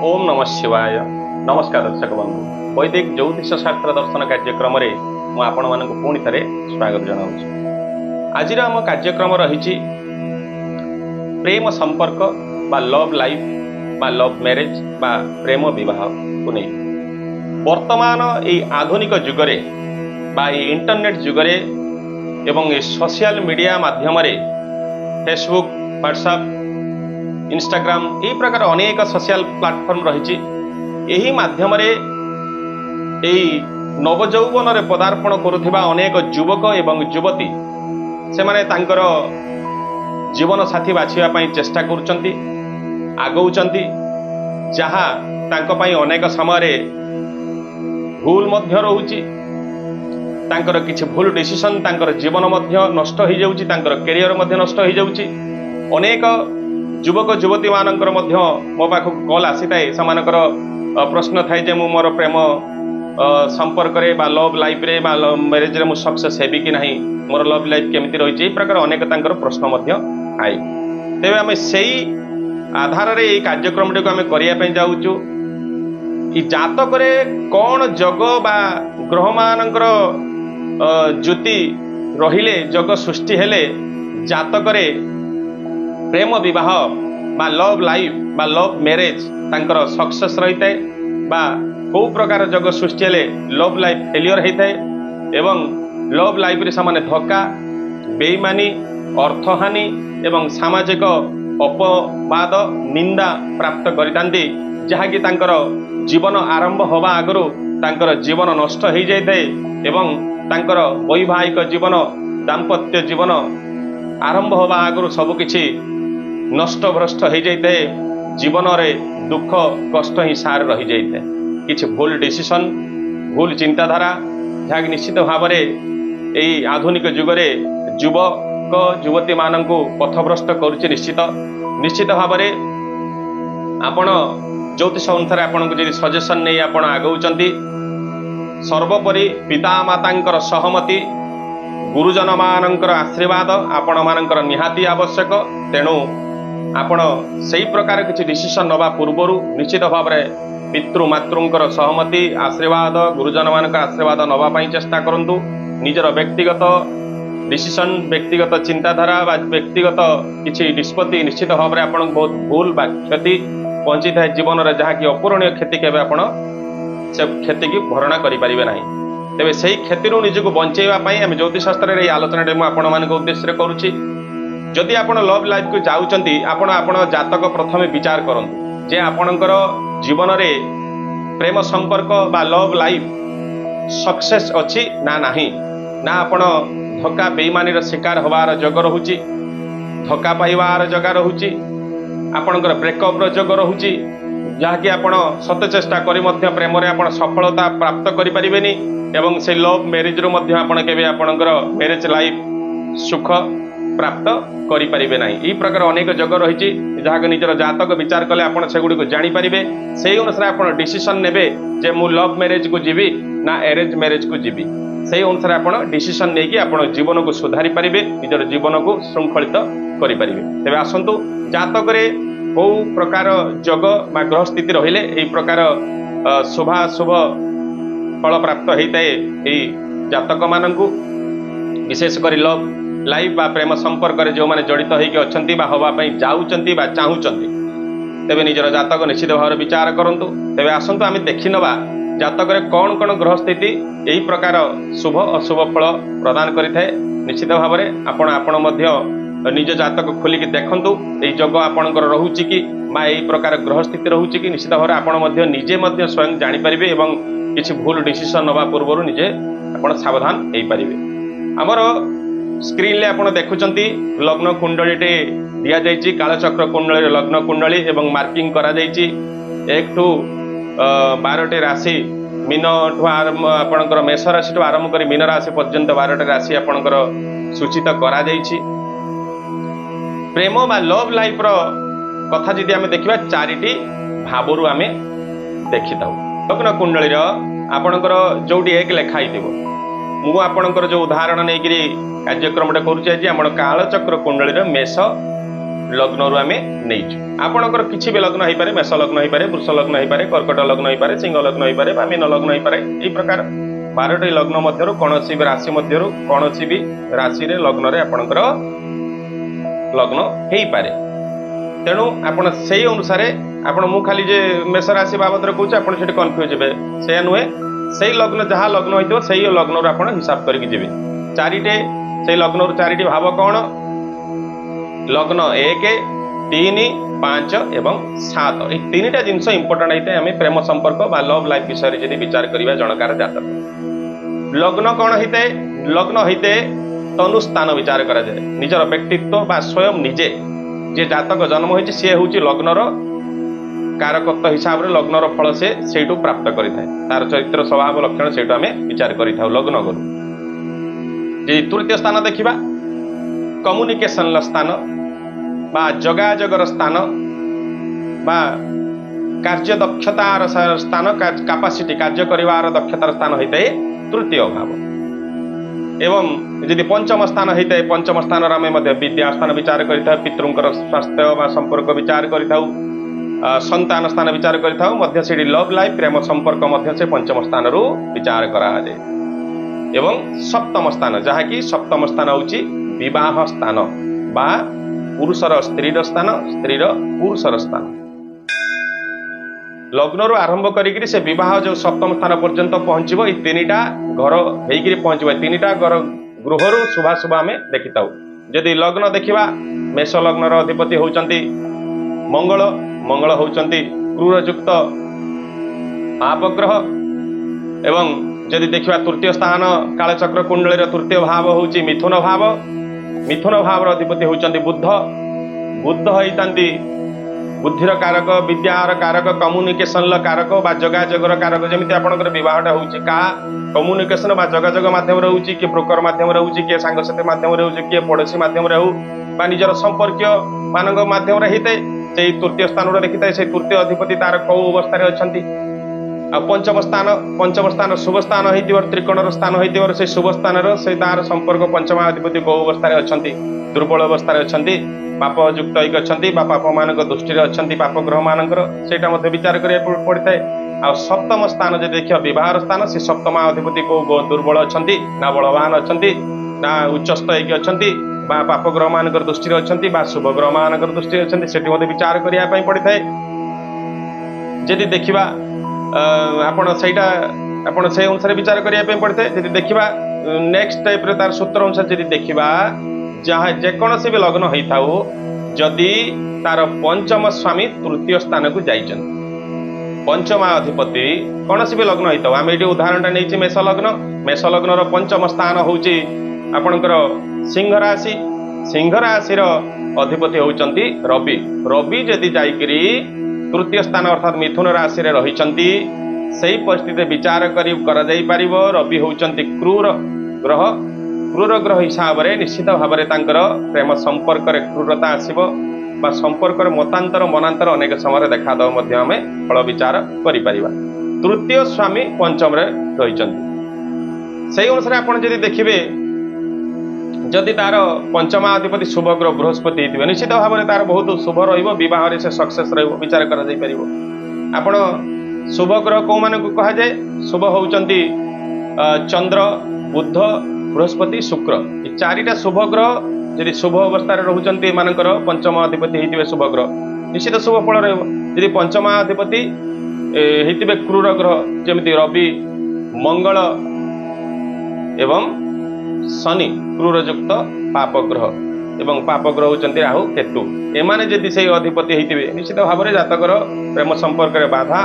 ओम नमः शिवाय। नमस्कार दर्शक बंधु, वैदिक ज्योतिष शास्त्र दर्शन कार्यक्रम में आपण मान पुणी थे स्वागत जनाऊँ। आज आम कार्यक्रम रही प्रेम संपर्क बा लव लाइफ बा लव मैरिज बा प्रेम विवाह को नहीं। वर्तमान ये आधुनिक जुगरे बा इंटरनेट जुगरे एवं सोशल मीडिया माध्यम फेसबुक व्हाट्सएप इंस्टाग्राम ये प्रकार अनेक सोशल प्लेटफॉर्म रही। यही माध्यम नवजौवन रे पदार्पण करुथिबा अनेक युवक एवं युवती से माने तांकर जीवन साथी बाछिया पई चेष्टा करुचंती, आगौचंती, जहा तांको पई अनेक समय भूल मध्य रहूची। तांकर किछि भूल डिसीजन तांकर जीवन मध्य नष्ट हो जाउची, तांकर करियर मध्य नष्ट हो जाउची। अनेक युवक युवती मानकर मध्य मो पाखक कॉल आसी थाए, समानकर प्रश्न थाए जे मु मोर प्रेम संपर्क रे बा लव लाइफ रे बा लव मैरिज रे मु सक्सेस हेबी कि नहीं, मोर लव लाइफ केमिति रही। प्रकार अनेक तांकर प्रश्न मध्य आए। तेबे आमे सेही आधार रे ए कार्यक्रम टिको आमे करिया पई जाउचु कि जातक रे कोन जग बा ग्रह मानकर ज्योति रहिले जग सृष्टि हेले जातक रे प्रेम विवाह बा लव लाइफ बा लव मैरिज तांकर सक्सेस रही है बा कौ प्रकार जग सृष्टि हेले लव लाइफ फेलियर होता है एवं लव लाइफ रे सामान्य धोखा, बेईमानी, अर्थहानि एवं सामाजिक अपवाद निंदा प्राप्त करितांती, जहाँकि तांकर जीवन आरंभ हवा आगरू तांकर जीवन नष्ट हो जाए एवं तांकर वैवाहिक जीवन दाम्पत्य जीवन आरंभ हवा आगरू सबकिछि नष्ट भ्रष्ट हो जाए। जीवन में दुख कष्ट ही सार रही जाए। किछि भूल डिसीजन, भूल चिंताधारा जहाँ निश्चित भाव में आधुनिक जुगरे युवक युवती मानू पथभ्रष्ट करुचे। निश्चित भाव में आपण ज्योतिष अनुसार आपन को सजेसन नहीं आपण आगौचंती। सर्वोपरि पिता मातांकर सहमति, गुरुजन मानकर आशीर्वाद आपण मानकर निहाती आवश्यक। तेणु आपण सही प्रकार किसी डिसीजन नवा पूर्वर निश्चित भाव में पितृ मातृंकर सहमति, आशीर्वाद, गुरुजन मानकर आशीर्वाद नवा पाई चेष्टा करंतु। निजर व्यक्तिगत डिसीजन, व्यक्तिगत चिंताधारा बा व्यक्तिगत किसी निष्पत्ति निश्चित भाव में आपण बहुत भूल बा क्षति पहुंची थाए जीवन में, जहाँकि अपूरणीय क्षति केवे आपण से क्षति की भरणा करि परिबे नाही। तेबे सही क्षति निजको बंचेवा पई हम ज्योतिषशास्त्र रे आलोचना मु आपण मानक उद्देश्य करूची। जदि आपण लव लाइफ को जाउचंती, आपण जातक प्रथमे विचार करंतु जे आपणकर जीवन रे प्रेम संपर्क बा लव लाइफ सक्सेस अछि ना नाही, ना आपण धोखा बेईमानी शिकार होवार जग रहुची, धोखा पाइबार जग रहुची, आपणकर ब्रेकअप जग रहुची, जहाँकि आपण सत चेष्टा करी मध्य प्रेम रे आपण सफलता प्राप्त करि परिबेनी एवं से लव मैरिज रो मध्य आपण केबे आपणकर मैरिज लाइफ सुख प्राप्त करि परिबे नाही। ई प्रकार अनेक जग रही जहाँ निजर जातक विचार कले आपण सेगुडी को जानि परिबे। सेही अनुसार आपण डिसीजन नेबे जे मु लव मैरिज को जीवी ना अरेंज मैरिज को जीवी। सेही अनुसार आपण डिसीजन नेकी आपण जीवन को सुधारी परिबे, निजर जीवन को श्रृंखलित करि परिबे। तेबे आसंतु जातक रे कौ प्रकार जग बा ग्रह स्थिति रहिले एई प्रकार शुभाशुभ फल प्राप्त होता है। जातक मानू विशेष कर लव लाइफ बा प्रेम संपर्क रे जो माने जड़ित होइके अछंती बा हवा पई जाउचंती बा चाहुचंती, तेबे निजर जातक निश्चित भाव विचार करंतु। तेबे आसंतु आमे देखि नबा जातक रे कोन कोन ग्रह स्थिति एई प्रकार शुभ अशुभ फल प्रदान करिथाए। निश्चित भाव में आपण मध्य निज जातक खोलिक देखंतु एई जग आपणकर रहुची कि बा एई प्रकार ग्रह स्थिति रहुची कि। निश्चित भाव में आपण मध्य निजे मध्य स्वयं जानि परिबे एवं किछि भूल डिसीजन नवा पूर्व निजे आपण सावधान हेई परिबे। हमर स्क्रीन ले आपण देखुचंती लग्न कुंडली टे दिया जायछि, कालचक्र कुंडली लग्न कुंडली एवं मार्किंग करा जायछि। 1 टू 12 राशि मीन ठू आरंभ आपणकर मेष राशि ठू आरंभ करी मीन राशि पर्यंत 12 राशि आपणकर सूचित करा जायछि। प्रेम बा लव लाइफ रो कथा जदि आमे देखिबा 4टी भावरु आमे देखिताउ। लग्न कुंडली रो आपणकर जोडी 1 लेखा हिथिबो, मु आपणकर जो उदाहरण नै गिरी कार्यक्रम करुचे। आम कालचक्र कुंडली मेष ଲଗ୍ନରୁ ଆମେ ନେଇଛୁ। ଆପଣଙ୍କର କିଛି ବି ଲଗ୍ନ ହେଇପାରେ, ମେଷ ଲଗ୍ନ ହେଇପାରେ, ବୃଷ ଲଗ୍ନ ହେଇପାରେ, କର୍କଟ ଲଗ୍ନ ହେଇପାରେ, ସିଂହ ଲଗ୍ନ ହେଇପାରେ ବା ମୀନ ଲଗ୍ନ ହେଇପାରେ। ଏଇ ପ୍ରକାର 12ଟି ଲଗ୍ନ ମଧ୍ୟରୁ କୌଣସି ବି ରାଶି ମଧ୍ୟରୁ କୌଣସି ବି ରାଶିରେ ଲଗ୍ନରେ ଆପଣଙ୍କର ଲଗ୍ନ ହେଇପାରେ। ତେଣୁ ଆପଣ ସେଇ ଅନୁସାରେ ଆପଣ ମୁଁ ଖାଲି ଯେ ମେଷ ରାଶି ବାବଦରେ କହୁଛି ଆପଣ ସେଠି କନଫ୍ୟୁଜ ହେବେ, ସେୟା ନୁହେଁ। ସେଇ ଲଗ୍ନ ଯାହା ଲଗ୍ନ ହେଇଥିବ ସେଇ ଲଗ୍ନରୁ ଆପଣ ହିସାବ କରିକି ଯିବେ। ସେଇ ଲଗ୍ନରୁ 4ଟି ଭାବ କଣ? ଲଗ୍ନ 1, 3, 5 ଏବଂ 7। এই 3ଟା ଜିନିଷ ଇମ୍ପୋର୍ଟାଣ୍ଟ ହେଇଥାଏ ଆମେ ପ୍ରେମ ସମ୍ପର୍କ ବା ଲଭ୍ ଲାଇଫ୍ ବିଷୟରେ ଯଦି ବିଚାର କରିବା ଜଣକାର ଜାତକ। ଲଗ୍ନ କଣ ହେଇଥାଏ? ଲଗ୍ନ ହେଇଥାଏ ତନୁ ସ୍ଥାନ ବିଚାର କରାଯାଏ। ନିଜର ବ୍ୟକ୍ତିତ୍ୱ ବା ସ୍ୱୟଂ ନିଜେ ଯେ ଜାତକ ଜନ୍ମ ହୋଇଛି ସିଏ ହେଉଛି ଲଗ୍ନର କାରକତ୍ୱ ହିସାବରେ ଲଗ୍ନର ଫଳ ସେ ସେଇଠୁ ପ୍ରାପ୍ତ କରିଥାଏ। ତାର ଚରିତ୍ର ସ୍ୱଭାବ ଲକ୍ଷଣ ସେଇଠୁ ଆମେ ବିଚାର କରିଥାଉ ଲଗ୍ନ କରୁ। ଯଦି ତୃତୀୟ ସ୍ଥାନ ଦେଖିବା, କମ୍ୟୁନିକେସନର ସ୍ଥାନ ବା ଯୋଗାଯୋଗର ସ୍ଥାନ ବା କାର୍ଯ୍ୟ ଦକ୍ଷତାର ସ୍ଥାନ, କାପାସିଟି କାର୍ଯ୍ୟ କରିବାର ଦକ୍ଷତାର ସ୍ଥାନ ହେଇଥାଏ ତୃତୀୟ ଭାବ। ଏବଂ ଯଦି ପଞ୍ଚମ ସ୍ଥାନ ହେଇଥାଏ, ପଞ୍ଚମ ସ୍ଥାନରେ ଆମେ ମଧ୍ୟ ବିଦ୍ୟା ସ୍ଥାନ ବିଚାର କରିଥାଉ, ପିତୃଙ୍କର ସ୍ୱାସ୍ଥ୍ୟ ବା ସମ୍ପର୍କ ବିଚାର କରିଥାଉ, ସନ୍ତାନ ସ୍ଥାନ ବିଚାର କରିଥାଉ, ମଧ୍ୟ ସେଠି ଲଭ୍ ଲାଇଫ୍ ପ୍ରେମ ସମ୍ପର୍କ ମଧ୍ୟ ସେ ପଞ୍ଚମ ସ୍ଥାନରୁ ବିଚାର କରାଯାଏ। ଏବଂ ସପ୍ତମ ସ୍ଥାନ, ଯାହାକି ସପ୍ତମ ସ୍ଥାନ ହେଉଛି ବିବାହ ସ୍ଥାନ ବା ପୁରୁଷର ସ୍ତ୍ରୀର ସ୍ଥାନ, ସ୍ତ୍ରୀର ପୁରୁଷର ସ୍ଥାନ। ଲଗ୍ନରୁ ଆରମ୍ଭ କରିକିରି ସେ ବିବାହ ଯେଉଁ ସପ୍ତମ ସ୍ଥାନ ପର୍ଯ୍ୟନ୍ତ ପହଞ୍ଚିବ, ଏଇ 3ଟା ଘର ହେଇକିରି ପହଞ୍ଚିବ। 3ଟା ଗୃହରୁ ଶୁଭାଶୁଭ ଆମେ ଦେଖିଥାଉ। ଯଦି ଲଗ୍ନ ଦେଖିବା, ମେଷ ଲଗ୍ନର ଅଧିପତି ହେଉଛନ୍ତି ମଙ୍ଗଳ। ମଙ୍ଗଳ ହେଉଛନ୍ତି କ୍ରୂରଯୁକ୍ତ ପାପଗ୍ରହ। ଏବଂ ଯଦି ଦେଖିବା ତୃତୀୟ ସ୍ଥାନ କାଳଚକ୍ର କୁଣ୍ଡଳୀର ତୃତୀୟ ଭାବ ହେଉଛି ମିଥୁନ ଭାବ। ମିଥୁନ ଭାବର ଅଧିପତି ହେଉଛନ୍ତି ବୁଧ। ବୁଧ ହେଇଥାନ୍ତି ବୁଦ୍ଧିର କାରକ, ବିଦ୍ୟାର କାରକ, କମ୍ୟୁନିକେସନର କାରକ ବା ଯୋଗାଯୋଗର କାରକ। ଯେମିତି ଆପଣଙ୍କର ବିବାହଟା ହେଉଛି କାହା କମ୍ୟୁନିକେସନ ବା ଯୋଗାଯୋଗ ମାଧ୍ୟମରେ ହେଉଛି, କିଏ ବ୍ରୋକର ମାଧ୍ୟମରେ ହେଉଛି, କିଏ ସାଙ୍ଗସାଥି ମାଧ୍ୟମରେ ହେଉଛି, କିଏ ପଡ଼ୋଶୀ ମାଧ୍ୟମରେ ହେଉ ବା ନିଜର ସମ୍ପର୍କୀୟ ମାନଙ୍କ ମାଧ୍ୟମରେ ହେଇଥାଏ। ସେଇ ତୃତୀୟ ସ୍ଥାନରେ ଦେଖିଥାଏ ସେଇ ତୃତୀୟ ଅଧିପତି ତାର କୋଉ ଅବସ୍ଥାରେ ଅଛନ୍ତି। ଆଉ ପଞ୍ଚମ ସ୍ଥାନ ଶୁଭ ସ୍ଥାନ ହେଇଥିବାର, ତ୍ରିକୋଣର ସ୍ଥାନ ହେଇଥିବାର ସେଇ ଶୁଭ ସ୍ଥାନର ସେ ତାର ସମ୍ପର୍କ ପଞ୍ଚମାଧିପତି କୋଉ ଅବସ୍ଥାରେ ଅଛନ୍ତି, ଦୁର୍ବଳ ଅବସ୍ଥାରେ ଅଛନ୍ତି, ପାପ ଯୁକ୍ତ ହେଇକି ଅଛନ୍ତି ବା ପାପ ମାନଙ୍କ ଦୃଷ୍ଟିରେ ଅଛନ୍ତି, ପାପ ଗ୍ରହ ମାନଙ୍କର ସେଇଟା ମଧ୍ୟ ବିଚାର କରିବାକୁ ପଡିଥାଏ। ଆଉ ସପ୍ତମ ସ୍ଥାନ ଯଦି ଦେଖିବା ବିବାହର ସ୍ଥାନ, ସେ ସପ୍ତମ ଅଧିପତି କୋଉ ଦୁର୍ବଳ ଅଛନ୍ତି ନା ବଳବାନ ଅଛନ୍ତି ନା ଉଚ୍ଚସ୍ଥ ହେଇକି ଅଛନ୍ତି ବା ପାପ ଗ୍ରହ ମାନଙ୍କର ଦୃଷ୍ଟିରେ ଅଛନ୍ତି ବା ଶୁଭ ଗ୍ରହ ମାନଙ୍କର ଦୃଷ୍ଟିରେ ଅଛନ୍ତି, ସେଠି ମଧ୍ୟ ବିଚାର କରିବା ପାଇଁ ପଡିଥାଏ। ଯଦି ଦେଖିବା ଆପଣ ସେଇ ଅନୁସାରେ ବିଚାର କରିବା ପାଇଁ ପଡିଥାଏ। ଯଦି ଦେଖିବା ନେକ୍ସଟ ଟାଇପରେ ତାର ସୂତ୍ର ଅନୁସାରେ ଯଦି ଦେଖିବା, ଯାହା ଯେକୌଣସି ବି ଲଗ୍ନ ହେଇଥାଉ, ଯଦି ତାର ପଞ୍ଚମ ସ୍ୱାମୀ ତୃତୀୟ ସ୍ଥାନକୁ ଯାଇଛନ୍ତି, ପଞ୍ଚମ ଅଧିପତି କୌଣସି ବି ଲଗ୍ନ ହେଇଥାଉ, ଆମେ ଏଠି ଉଦାହରଣଟା ନେଇଛି ମେଷ ଲଗ୍ନ। ମେଷ ଲଗ୍ନର ପଞ୍ଚମ ସ୍ଥାନ ହଉଛି ଆପଣଙ୍କର ସିଂହ ରାଶି। ସିଂହ ରାଶିର ଅଧିପତି ହଉଛନ୍ତି ରବି। ରବି ଯଦି ଯାଇକିରି ତୃତୀୟ ସ୍ଥାନ ଅର୍ଥାତ୍ ମିଥୁନ ରାଶିରେ ରହିଛନ୍ତି, ସେଇ ପରିସ୍ଥିତିରେ ବିଚାର କରାଯାଇ ପାରିବ ରବି ହେଉଛନ୍ତି କ୍ରୂର ଗ୍ରହ। କ୍ରୂର ଗ୍ରହ ହିସାବରେ ନିଶ୍ଚିତ ଭାବରେ ତାଙ୍କର ପ୍ରେମ ସମ୍ପର୍କରେ କ୍ରୂରତା ଆସିବ ବା ସମ୍ପର୍କରେ ମନାନ୍ତର ଅନେକ ସମୟରେ ଦେଖାଦେବ ମଧ୍ୟ ଆମେ ଫଳ ବିଚାର କରିପାରିବା। ତୃତୀୟ ସ୍ୱାମୀ ପଞ୍ଚମରେ ରହିଛନ୍ତି। ସେଇ ଅନୁସାରେ ଆପଣ ଯଦି ଦେଖିବେ, ଯଦି ତାର ପଞ୍ଚମାଧିପତି ଶୁଭ ଗ୍ରହ ବୃହସ୍ପତି ହେଇଥିବେ, ନିଶ୍ଚିତ ଭାବରେ ତାର ବହୁତ ଶୁଭ ରହିବ, ବିବାହରେ ସେ ସକ୍ସେସ୍ ରହିବ, ବିଚାର କରାଯାଇପାରିବ। ଆପଣ ଶୁଭ ଗ୍ରହ କୋଉମାନଙ୍କୁ କୁହାଯାଏ? ଶୁଭ ହେଉଛନ୍ତି ଚନ୍ଦ୍ର, ବୁଧ, ବୃହସ୍ପତି, ଶୁକ୍ର। ଏ 4ଟା ଶୁଭ ଗ୍ରହ ଯଦି ଶୁଭ ଅବସ୍ଥାରେ ରହୁଛନ୍ତି, ଏମାନଙ୍କର ପଞ୍ଚମ ଅଧିପତି ହେଇଥିବେ ଶୁଭ ଗ୍ରହ, ନିଶ୍ଚିତ ଶୁଭ ଫଳ ରହିବ। ଯଦି ପଞ୍ଚମାଧିପତି ହେଇଥିବେ କ୍ରୂର ଗ୍ରହ, ଯେମିତି ରବି, ମଙ୍ଗଳ ଏବଂ ଶନି, କ୍ରୂରଯୁକ୍ତ ପାପ ଗ୍ରହ, ଏବଂ ପାପ ଗ୍ରହ ହେଉଛନ୍ତି ରାହୁ, କେତୁ, ଏମାନେ ଯଦି ସେଇ ଅଧିପତି ହେଇଥିବେ, ନିଶ୍ଚିତ ଭାବରେ ଜାତକର ପ୍ରେମ ସମ୍ପର୍କରେ ବାଧା,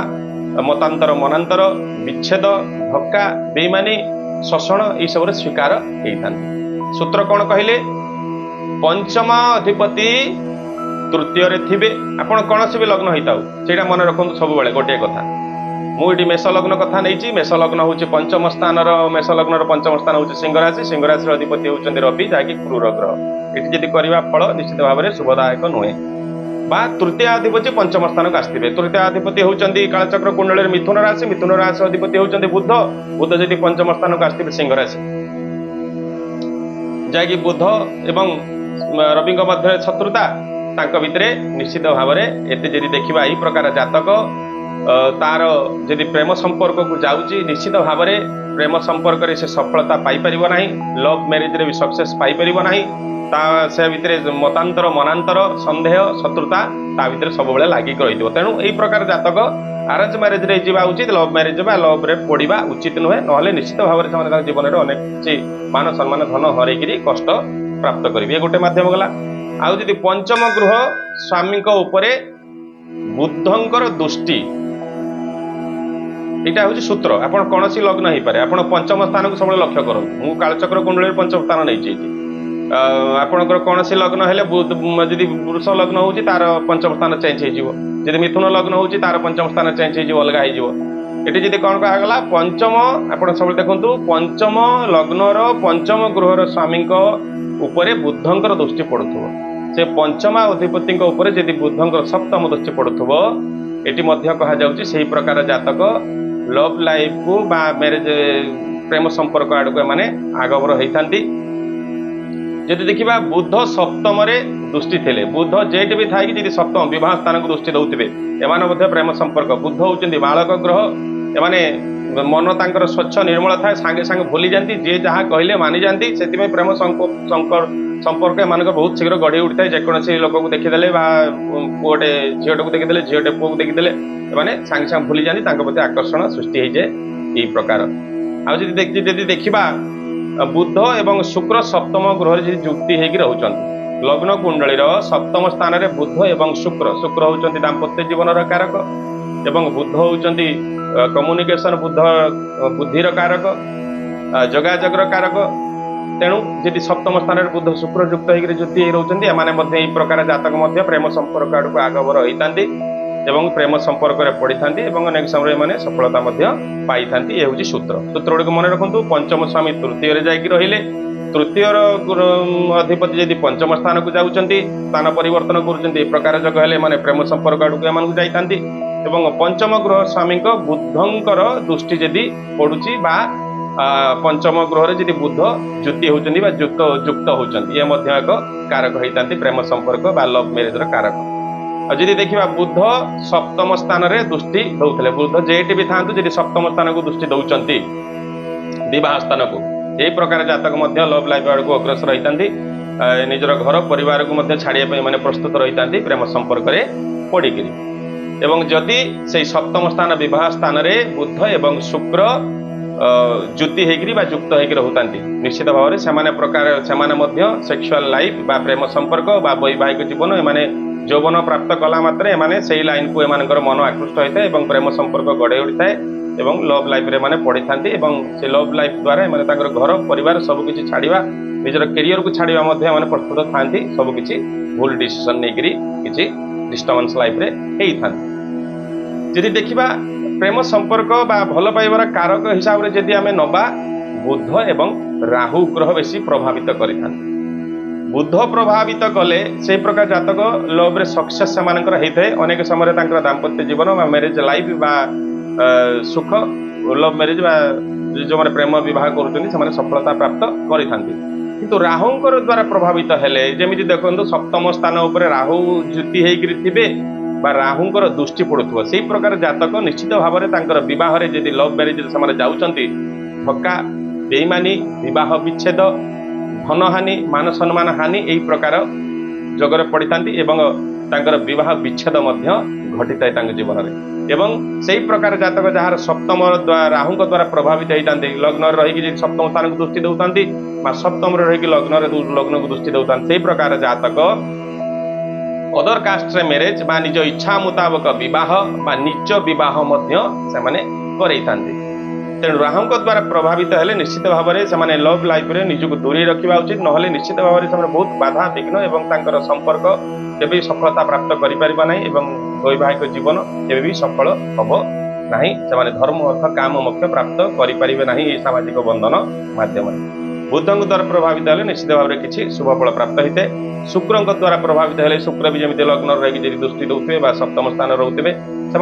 ମନାନ୍ତର, ବିଚ୍ଛେଦ, ଧକ୍କା, ବେଇମାନି, ଶୋଷଣ ଏଇସବୁରେ ଶିକାର ହେଇଥାନ୍ତି। ସୂତ୍ର କଣ କହିଲେ? ପଞ୍ଚମ ଅଧିପତି ତୃତୀୟରେ ଥିବେ। ଆପଣ କୌଣସି ବି ଲଗ୍ନ ହେଇଥାଉ, ସେଇଟା ମନେ ରଖନ୍ତୁ ସବୁବେଳେ ଗୋଟିଏ କଥା। ମୁଁ ଏଠି ମେଷ ଲଗ୍ନ କଥା ନେଇଛି। ମେଷ ଲଗ୍ନ ହେଉଛି ପଞ୍ଚମ ସ୍ଥାନର, ମେଷ ଲଗ୍ନର ପଞ୍ଚମ ସ୍ଥାନ ହେଉଛି ସିଂହ ରାଶି। ସିଂହ ରାଶିର ଅଧିପତି ହେଉଛନ୍ତି ରବି, ଯାହାକି କ୍ରୂର ଗ୍ରହ। ଏଠି ଯଦି କରିବା ଫଳ ନିଶ୍ଚିତ ଭାବରେ ଶୁଭଦାୟକ ନୁହେଁ। ବା ତୃତୀୟ ଅଧିପତି ପଞ୍ଚମ ସ୍ଥାନକୁ ଆସିଥିବେ। ତୃତୀୟ ଅଧିପତି ହେଉଛନ୍ତି କାଳଚକ୍ର କୁଣ୍ଡଳୀରେ ମିଥୁନ ରାଶି। ମିଥୁନ ରାଶି ଅଧିପତି ହେଉଛନ୍ତି ବୁଧ। ବୁଧ ଯଦି ପଞ୍ଚମ ସ୍ଥାନକୁ ଆସିଥିବେ ସିଂହ ରାଶି, ଯାହାକି ବୁଧ ଏବଂ ରବିଙ୍କ ମଧ୍ୟରେ ଶତ୍ରୁତା भितरे निश्चित भाव में एते जदि देखा यही प्रकार जातक तार जदि प्रेम संपर्क को जाऊँगी निश्चित भाव में प्रेम संपर्क रे से सफलता पाई परिबो नाही, लव मैरिज रे भी सक्सेस पाई परिबो नाही, से भितर मतांतर मनांतर संदेह शत्रुता ता भितर सब बेले लागिक रही। तेणु यही प्रकार जातक अरेंज मैरिज रे जीवा उचित, लव मैरिज बा लव रे पड़ा उचित नुहे, ना निश्चित भाव में जीवन में अनेक किसी मान सम्मान धन हरैकि कष्ट प्राप्त करेंगे। गोटे मध्यम गला। आउ जदि पंचम गृह स्वामी उपरे बुद्धंकर दृष्टि, यहाँ हूँ सूत्र। आप कौन सी लग्न हो पारे, आप पंचम स्थान को सब लक्ष्य करूँ। मु कालचक्र कुंडली पंचम स्थान नहीं आपंकर कौन सी लग्न है जदि पुरुष लग्न हो तार पंचम स्थान चेंज हो, मिथुन लग्न हो तार पंचम स्थान चेंज हो, अलग होती जदि कौन कहगला पंचम आप सब देखु पंचम लग्नर पंचम गृहर स्वामी उपरे बुद्धंकर दृष्टि पड़ुव, से पंचमा अधिपति जदि बुद्धंकर सप्तम दृष्टि पड़ुव, ये कहुच्छे से प्रकार जातक लव लाइफ को बा मैरिज प्रेम संपर्क आड़ को माने आगभर होती। जदि देखा बुध सप्तम दृष्टि थे, बुध जेट भी थाई कि सप्तम विवाह स्थान को दृष्टि दौते एमाने प्रेम संपर्क। बुध होती बालक ग्रह, एमाने मन तांकर स्वच्छ निर्मल थाए, सांगे सांगे भूली जाती, जे जहाँ कहले मानि जाती, से प्रेम संपर्क एम बहुत शीघ्र गढ़ी उठी थाए। जेकोसी लोक को देखीदे पुओटे झीटे को देखीदे, झीटे पुओ को देखीदे एमाने सांगे सांगे भूली जाती, प्रति आकर्षण सृष्टि हो जाए। यही प्रकार आदि देखा बुध एवं शुक्र सप्तम गृह जुक्ति होगी रोचन, लग्न कुंडलीर सप्तम स्थान में बुध एवं शुक्र, शुक्र होती दाम्पत्य जीवन कारक एवं बुध होती कम्युनिकेशन, बुध बुद्धिर कारक, जोगाजोगर कारक। तेणु जदि सप्तम स्थान में बुध शुक्र युक्त होकर जुति रोचंती, एमाने यही प्रकार जातक प्रेम संपर्क आड़ को आगभर होती एवं प्रेम संपर्क में पड़ी था, अनेक समय में सफलता पाई था। ये हूँ सूत्र। सूत्र गुड़िक मन रखु। पंचम स्वामी तृतीय रही, तृतीय अधिपति जदि पंचम स्थान को जाऊँच स्थान परिवर्तन कर प्रकार जग है प्रेम संपर्क आड़ को जाती। पंचम गृह स्वामी बुद्धंकर दृष्टि जदि पड़ुची बा पंचम ग्रह जदि बुध ज्योति होती युक्त होती, ये एक कारक होता प्रेम संपर्क बा लव मैरिज कारक। जदि देखा बुध सप्तम स्थान में दृष्टि दौले, बुध जेट भी था जदि सप्तम स्थान को दृष्टि दौरान विवाह स्थान को, यही प्रकार जातक लव लाइफ आड़ को अग्रसर होती, निजर घर परिवार को छाड़िया माने प्रस्तुत रही प्रेम संपर्क में पड़िक। एवं जदि से सप्तम स्थान विवाह स्थान में बुध एवं शुक्र ज्योति होकर युक्त होकर होती, निश्चित भाव में से प्रकार से सेक्सुअल लाइफ बा प्रेम संपर्क बा वैवाहिक जीवन एमाने यौवन प्राप्त कला मात्रे एमाने से लाइन को एमानकर मन आकृष्ट होता है, प्रेम संपर्क गढ़े उठी थाए, लव लाइफ रे माने पढ़ी था, से लव लाइफ द्वारा एमाने तांकर घर परिवार सबकिछि छाड़िबा, निजर कैरियर को छाड़िबा मध्ये एमाने प्रस्तुत थांती, सबकिछि भूल डिसीजन नेकरी किछि डिस्टर्बेंस लाइफ रे हेई थांती। जदि देखिबा प्रेम संपर्क बा भल पाइबार कारक हिसाब रे जदि आमे नबा बुध एवं राहु ग्रह बेसी प्रभावित करिथांती। बुध प्रभावित कले से प्रकार जातक लव रे सक्सेस सेमानकर होता है, अनेक समय दाम्पत्य जीवन बा मैरिज लाइफ बा सुख लव मैरिज बा जो मैंने प्रेम विवाह कर सफलता प्राप्त करिथांती। राहुंकर द्वारा प्रभावित हेले जमी देखो सप्तम स्थान उपर राहु ज्योति होते बा राहुंकर दृष्टि पड़ुव, से प्रकार जातक निश्चित भाव में बह जदि लव मैरिज से जाऊँगी धक्का बेईमानी विवाह विच्छेद धन हानि मान सम्मान हानि यही प्रकार जगह पड़ी था, विवाह विच्छेद घटी था जीवन में। एवं से प्रकार जातक जार सप्तम राहु द्वारा प्रभावित होती, लग्न रही सप्तम स्थान को दृष्टि दौरान सप्तम रही लग्न को दृष्टि दौरान, से प्रकार जातक अदर कास्ट रे मैरिज बा निज इच्छा मुताबक विवाह बा निज विवाह करते। तेणु राहु द्वारा प्रभावित हेले निश्चित भाव में लव लाइफ रे निजको दूरी रखा उचित, ना निश्चित भाव में बहुत बाधा विघ्न एवं तांकर संपर्क केबे सफलता प्राप्त करिपारिबा नाही एवं वैवाहिक जीवन केबे भी सफल हबो नाही, से धर्म अर्थ काम मोक्ष प्राप्त करिपारिबे नाही ए सामाजिक बंधन माध्यम। बुधंक द्वारा प्रभावित हेले निश्चित भाव में किसी शुभ फल प्राप्त होते। शुक्र द्वारा प्रभावित हेले शुक्र भी जमी लग्न रही दृष्टि दौथे बा सप्तम स्थान रोते से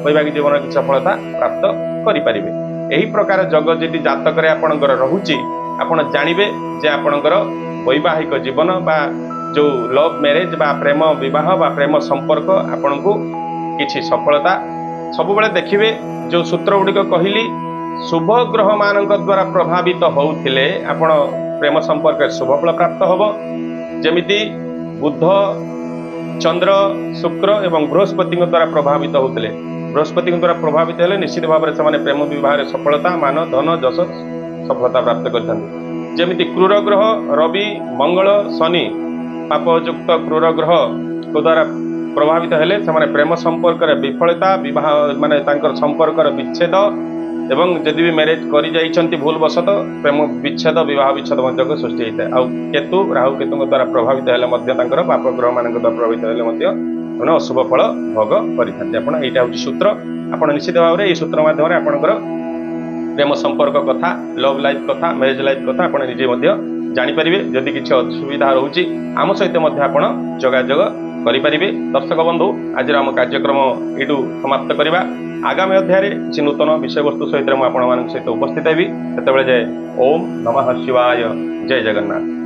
वैवाहिक जीवन की सफलता प्राप्त करें। यही प्रकार जग जदि जातक आपणकर रोचे आपण जानवे जे आपणकर वैवाहिक जीवन बा जो लव मैरेज बा प्रेम विवाह बा प्रेम संपर्क आपण को किछि सफलता सब बेले देखिए जो सूत्र गुड़िक कहली शुभ ग्रह मान द्वारा प्रभावित होउथिले आपण प्रेम संपर्क शुभ फल प्राप्त होब जेमिति बुध चंद्र शुक्र एवं बृहस्पति द्वारा प्रभावित होते बृहस्पति द्वारा प्रभावित हेले निश्चित भाव में से प्रेम विवाह सफलता मान धन जश सफलता प्राप्त करते जेमिति क्रूर ग्रह रवि मंगल शनि पापयुक्त क्रूर ग्रह को द्वारा प्रभावित हेले से प्रेम संपर्क विफलता विवाह माने तांकर संपर्क विच्छेद एवं जदि भी मैरेज करी जाइछंती भूल वशत प्रेम विच्छेद विवाह विच्छेद मध्य सृष्टि होता है। आउ केतु राहु केतु द्वारा प्रभावित हेले मध्य तांकर पाप ग्रह मान द्वारा प्रभावित हेले मध्य उन्हें अशुभ फल भोग करिथांती। आपण एटा होची सूत्र आपण निश्चित भाव में यह सूत्र माध्यम आपणकर प्रेम संपर्क कथा लव लाइफ कथा मैरेज लाइफ कथा आपण निजे मध्य जानि परिबे। जदि किछि असुविधा रहउची आम सहित मध्य आपण जोगाजोग करि परिबे। दर्शक बंधु आज आम कार्यक्रम एटू समाप्त करबा। आगामी अध्याय किसी नूतन विषय वस्तु सहित सहित उपस्थित हेबी। सेतेबेले जय ओम नमः शिवाय जय जगन्नाथ।